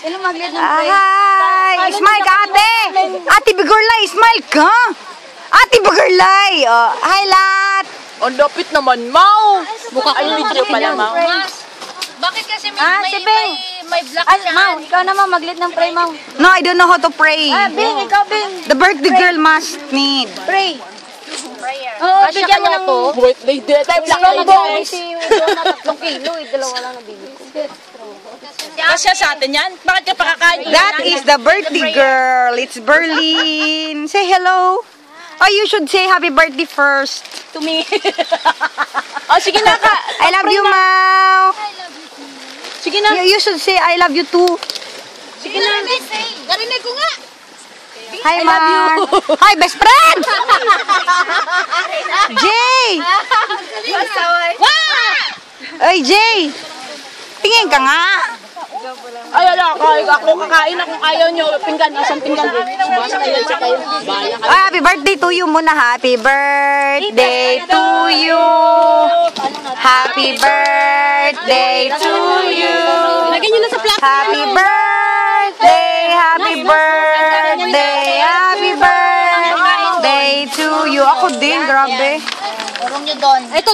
Sino mag-lead ng praise? Hi! Smile ka, ate! Ate Bigorlay, smile ka! Ate Bigorlay! Oh, hi, lahat! Ang lapit naman, Mau! Mukha ay video pala, Mau. Bakit kasi may black siya? Mau, ikaw naman mag-lead ng pray, Mau. No, I don't know how to pray. Bing, ikaw, Bing. The birthday girl must need. Pray. Prayer. Oo, bigyan mo ng... Birthday day tayo, black na guys. Si Donut, 3 kilo. Dalawa lang nabili ko. Kasya sa atin yan? Bakit ka pakakain? That is the birthday girl. It's Berlin. Say hello. Oh, you should say happy birthday first. To me. Oh, sige na ka. I love you, Mau. Sige na. You should say I love you too. Sige na. Narinig ko nga. Hi, Mar. Hi, best friend. Jay. Ay, Jay. Tingin ka nga. Ay, ala, ako kakain na kung ayaw nyo. Pinggan, asang pinggan. Basta yan sa kayo. Baya kayo. Ay, happy birthday to you muna. Happy birthday to you. Happy birthday to you. Lagyan nyo na sa plato. Happy birthday, happy birthday, happy birthday to you. Ako din, grabe. Urong nyo doon. Ito,